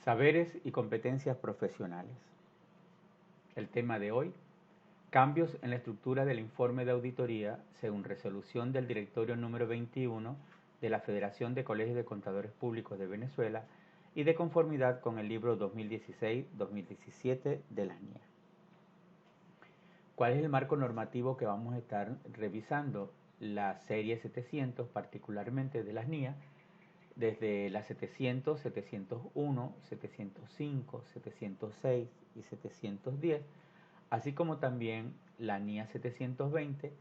Saberes y competencias profesionales. El tema de hoy, cambios en la estructura del informe de auditoría según resolución del directorio número 21 de la Federación de Colegios de Contadores Públicos de Venezuela y de conformidad con el libro 2016-2017 de la NIA. ¿Cuál es el marco normativo que vamos a estar revisando? La serie 700, particularmente de las NIA, desde las 700, 701, 705, 706 y 710, así como también la NIA 720,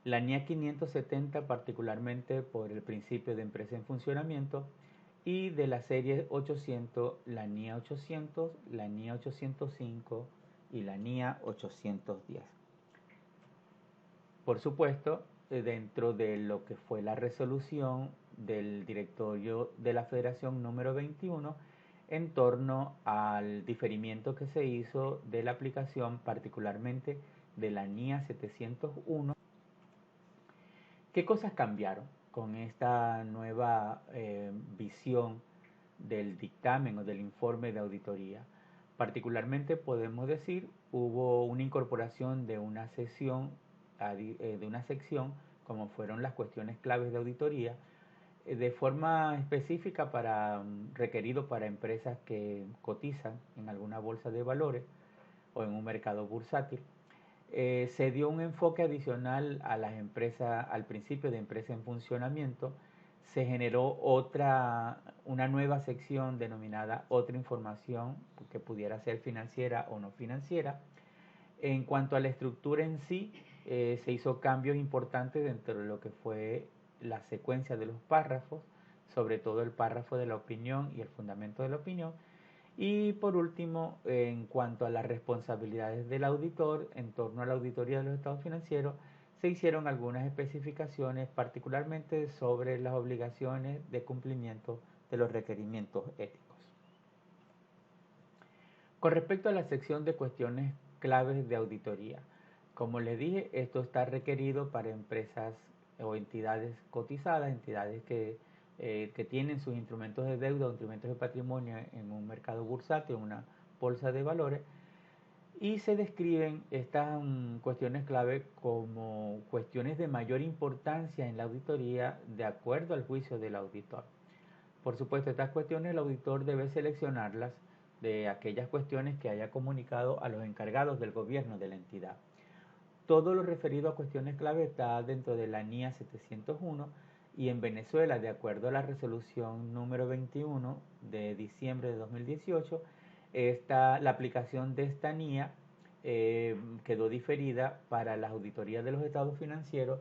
la NIA 570, particularmente por el principio de empresa en funcionamiento, y de la serie 800, la NIA 800, la NIA 805 y la NIA 810. Por supuesto, dentro de lo que fue la resolución del directorio de la Federación número 21 en torno al diferimiento que se hizo de la aplicación, particularmente de la NIA 701. ¿Qué cosas cambiaron con esta nueva visión del dictamen o del informe de auditoría? Particularmente podemos decir, hubo una incorporación de una sección como fueron las cuestiones claves de auditoría, de forma específica requerido para empresas que cotizan en alguna bolsa de valores o en un mercado bursátil. Se dio un enfoque adicional a las empresas, al principio de empresa en funcionamiento. Se generó una nueva sección denominada otra información que pudiera ser financiera o no financiera. En cuanto a la estructura en sí, se hizo cambios importantes dentro de lo que fue la secuencia de los párrafos, sobre todo el párrafo de la opinión y el fundamento de la opinión. Y por último, en cuanto a las responsabilidades del auditor en torno a la auditoría de los estados financieros, se hicieron algunas especificaciones, particularmente sobre las obligaciones de cumplimiento de los requerimientos éticos. Con respecto a la sección de cuestiones claves de auditoría, como les dije, esto está requerido para empresas o entidades cotizadas, entidades que tienen sus instrumentos de deuda o instrumentos de patrimonio en un mercado bursátil, una bolsa de valores, y se describen estas cuestiones clave como cuestiones de mayor importancia en la auditoría de acuerdo al juicio del auditor. Por supuesto, estas cuestiones el auditor debe seleccionarlas de aquellas cuestiones que haya comunicado a los encargados del gobierno de la entidad. Todo lo referido a cuestiones clave está dentro de la NIA 701 y en Venezuela, de acuerdo a la resolución número 21 de diciembre de 2018, la aplicación de esta NIA quedó diferida para las auditorías de los estados financieros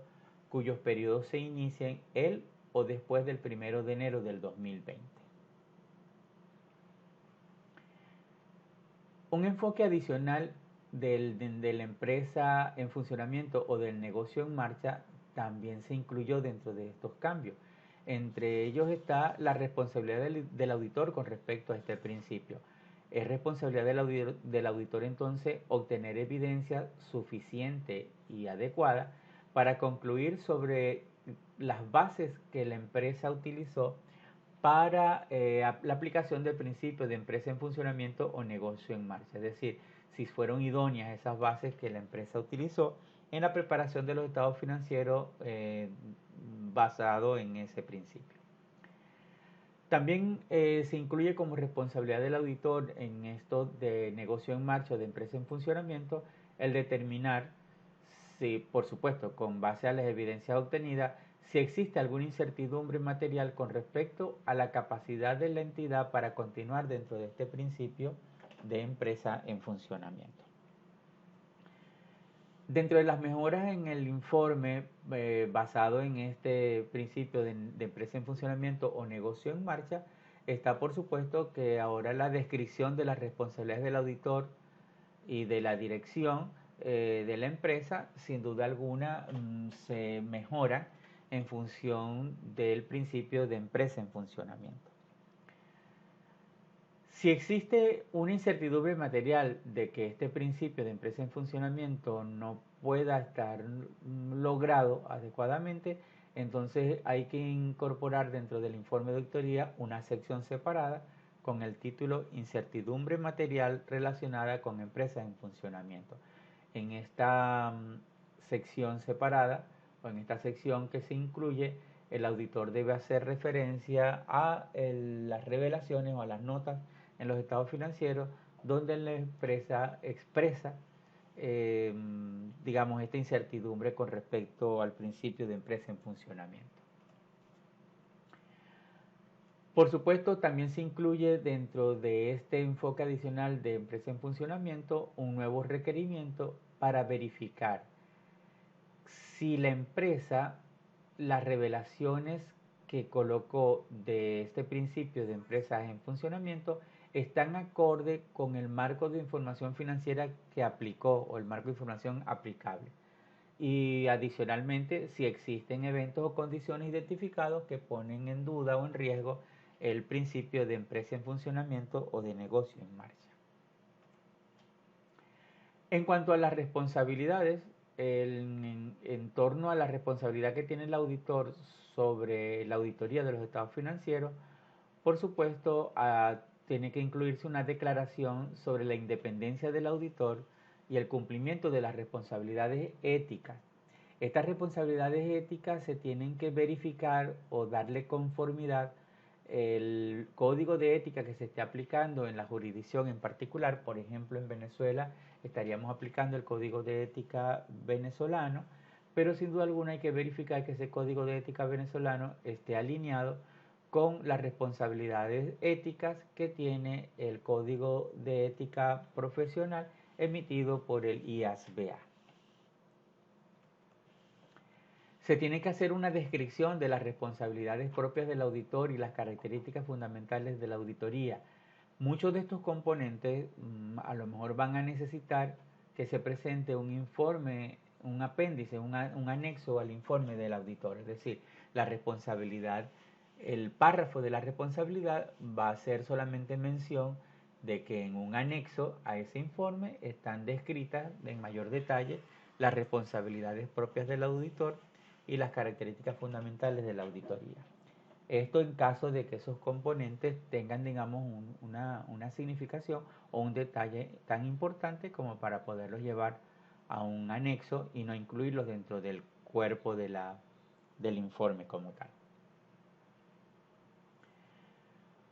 cuyos periodos se inicien el o después del 1 de enero del 2020. Un enfoque adicional de la empresa en funcionamiento o del negocio en marcha también se incluyó dentro de estos cambios. Entre ellos está la responsabilidad del auditor con respecto a este principio. Es responsabilidad del auditor entonces obtener evidencia suficiente y adecuada para concluir sobre las bases que la empresa utilizó para la aplicación del principio de empresa en funcionamiento o negocio en marcha. Es decir, si fueron idóneas esas bases que la empresa utilizó en la preparación de los estados financieros basado en ese principio. También se incluye como responsabilidad del auditor en esto de negocio en marcha o de empresa en funcionamiento el determinar si, por supuesto, con base a las evidencias obtenidas, si existe alguna incertidumbre material con respecto a la capacidad de la entidad para continuar dentro de este principio de empresa en funcionamiento. Dentro de las mejoras en el informe basado en este principio de empresa en funcionamiento o negocio en marcha, está por supuesto que ahora la descripción de las responsabilidades del auditor y de la dirección de la empresa, sin duda alguna, se mejora en función del principio de empresa en funcionamiento. Si existe una incertidumbre material de que este principio de empresa en funcionamiento no pueda estar logrado adecuadamente, entonces hay que incorporar dentro del informe de auditoría una sección separada con el título Incertidumbre material relacionada con empresas en funcionamiento. En esta sección separada, o en esta sección que se incluye, el auditor debe hacer referencia a las revelaciones o a las notas en los estados financieros donde la empresa expresa digamos, esta incertidumbre con respecto al principio de empresa en funcionamiento. Por supuesto, también se incluye dentro de este enfoque adicional de empresa en funcionamiento un nuevo requerimiento para verificar si la empresa, las revelaciones que colocó de este principio de empresas en funcionamiento están acorde con el marco de información financiera que aplicó o el marco de información aplicable. Y adicionalmente, si existen eventos o condiciones identificados que ponen en duda o en riesgo el principio de empresa en funcionamiento o de negocio en marcha. En cuanto a las responsabilidades, en torno a la responsabilidad que tiene el auditor sobre la auditoría de los estados financieros, por supuesto, tiene que incluirse una declaración sobre la independencia del auditor y el cumplimiento de las responsabilidades éticas. Estas responsabilidades éticas se tienen que verificar o darle conformidad el código de ética que se esté aplicando en la jurisdicción en particular. Por ejemplo, en Venezuela estaríamos aplicando el código de ética venezolano, pero sin duda alguna hay que verificar que ese código de ética venezolano esté alineado con las responsabilidades éticas que tiene el código de ética profesional emitido por el IASBA. Se tiene que hacer una descripción de las responsabilidades propias del auditor y las características fundamentales de la auditoría. Muchos de estos componentes a lo mejor van a necesitar que se presente un informe, un apéndice, un anexo al informe del auditor. Es decir, la responsabilidad, el párrafo de la responsabilidad va a ser solamente mención de que en un anexo a ese informe están descritas en mayor detalle las responsabilidades propias del auditor y las características fundamentales de la auditoría. Esto en caso de que esos componentes tengan, digamos, una significación o un detalle tan importante como para poderlos llevar a un anexo y no incluirlos dentro del cuerpo del informe como tal.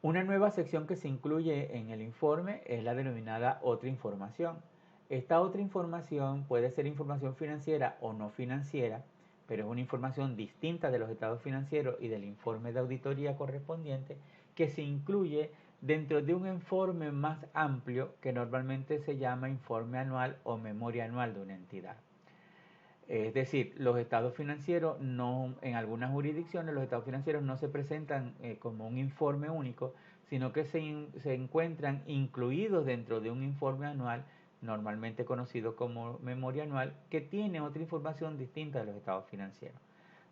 Una nueva sección que se incluye en el informe es la denominada otra información. Esta otra información puede ser información financiera o no financiera, pero es una información distinta de los estados financieros y del informe de auditoría correspondiente que se incluye dentro de un informe más amplio que normalmente se llama informe anual o memoria anual de una entidad. Es decir, los estados financieros no, en algunas jurisdicciones los estados financieros no se presentan como un informe único, sino que se encuentran incluidos dentro de un informe anual, normalmente conocido como memoria anual, que tiene otra información distinta de los estados financieros.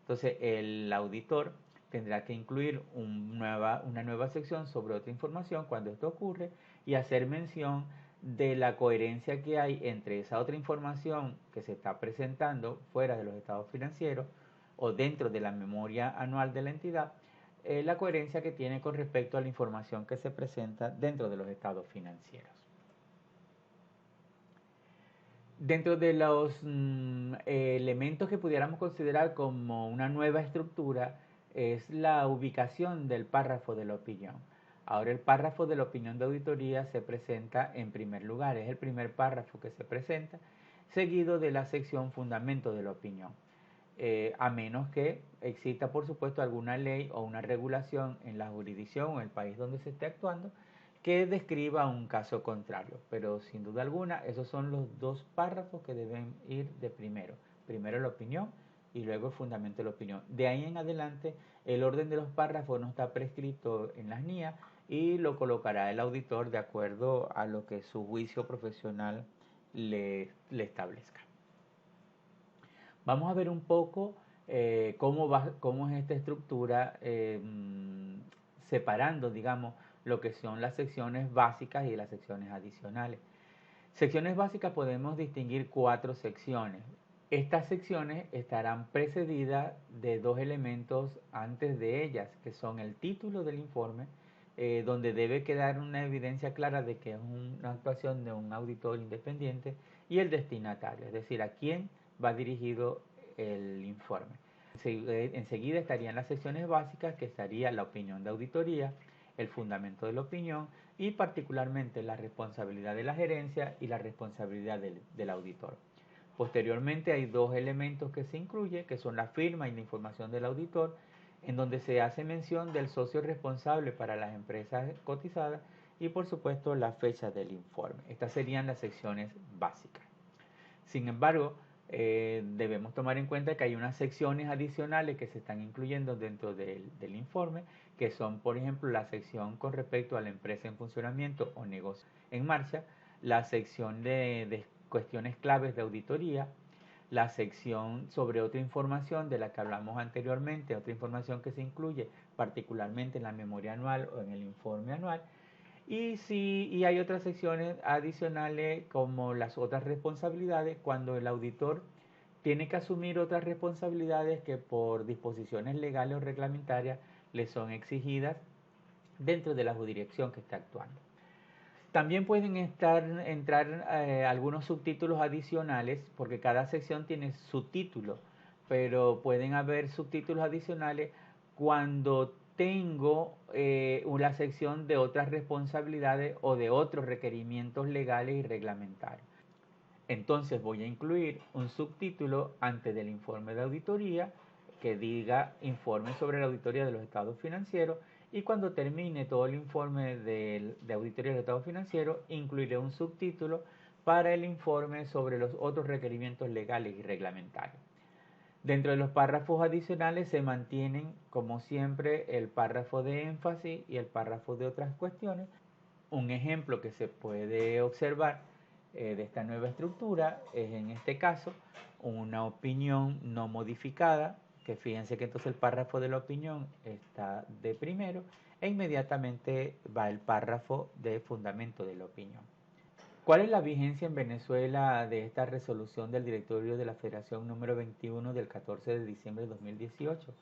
Entonces, el auditor tendrá que incluir una nueva sección sobre otra información cuando esto ocurre y hacer mención de la coherencia que hay entre esa otra información que se está presentando fuera de los estados financieros o dentro de la memoria anual de la entidad, la coherencia que tiene con respecto a la información que se presenta dentro de los estados financieros. Dentro de los elementos que pudiéramos considerar como una nueva estructura es la ubicación del párrafo de la opinión. Ahora el párrafo de la opinión de auditoría se presenta en primer lugar, es el primer párrafo que se presenta, seguido de la sección fundamento de la opinión. A menos que exista, por supuesto, alguna ley o una regulación en la jurisdicción o en el país donde se esté actuando que describa un caso contrario. Pero sin duda alguna, esos son los dos párrafos que deben ir de primero. Primero la opinión y luego el fundamento de la opinión. De ahí en adelante, el orden de los párrafos no está prescrito en las NIA y lo colocará el auditor de acuerdo a lo que su juicio profesional le establezca. Vamos a ver un poco cómo es esta estructura, separando, digamos, lo que son las secciones básicas y las secciones adicionales. Secciones básicas podemos distinguir 4 secciones. Estas secciones estarán precedidas de 2 elementos antes de ellas, que son el título del informe donde debe quedar una evidencia clara de que es una actuación de un auditor independiente, y el destinatario, es decir, a quién va dirigido el informe. Enseguida estarían las secciones básicas, que estaría la opinión de auditoría, el fundamento de la opinión y particularmente la responsabilidad de la gerencia y la responsabilidad del auditor. Posteriormente hay dos elementos que se incluyen, que son la firma y la información del auditor, en donde se hace mención del socio responsable para las empresas cotizadas y por supuesto la fecha del informe. Estas serían las secciones básicas. Sin embargo, debemos tomar en cuenta que hay unas secciones adicionales que se están incluyendo dentro del informe, que son, por ejemplo, la sección con respecto a la empresa en funcionamiento o negocio en marcha, la sección de cuestiones claves de auditoría, la sección sobre otra información de la que hablamos anteriormente, otra información que se incluye particularmente en la memoria anual o en el informe anual, y hay otras secciones adicionales como las otras responsabilidades, cuando el auditor tiene que asumir otras responsabilidades que por disposiciones legales o reglamentarias le son exigidas dentro de la jurisdicción que está actuando. También pueden entrar algunos subtítulos adicionales, porque cada sección tiene subtítulos, pero pueden haber subtítulos adicionales cuando tengo una sección de otras responsabilidades o de otros requerimientos legales y reglamentarios. Entonces voy a incluir un subtítulo antes del informe de auditoría que diga informe sobre la auditoría de los estados financieros, y cuando termine todo el informe de auditoría de los estados financieros incluiré un subtítulo para el informe sobre los otros requerimientos legales y reglamentarios. Dentro de los párrafos adicionales se mantienen, como siempre, el párrafo de énfasis y el párrafo de otras cuestiones. Un ejemplo que se puede observar de esta nueva estructura es, en este caso, una opinión no modificada, que fíjense que entonces el párrafo de la opinión está de primero e inmediatamente va el párrafo de fundamento de la opinión. ¿Cuál es la vigencia en Venezuela de esta resolución del directorio de la Federación número 21 del 14 de diciembre de 2018?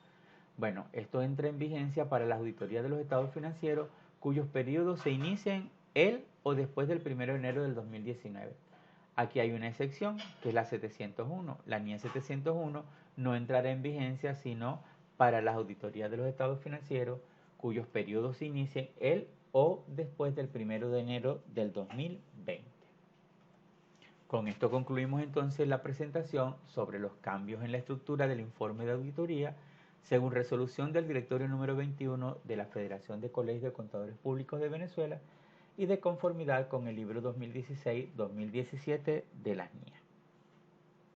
Bueno, esto entra en vigencia para la auditoría de los estados financieros cuyos periodos se inician el o después del 1 de enero del 2019. Aquí hay una excepción, que es la 701. La NIE 701 no entrará en vigencia sino para las auditorías de los estados financieros cuyos periodos se inicien el o después del 1 de enero del 2020. Con esto concluimos entonces la presentación sobre los cambios en la estructura del informe de auditoría según resolución del directorio número 21 de la Federación de Colegios de Contadores Públicos de Venezuela y de conformidad con el libro 2016-2017 de las NIE.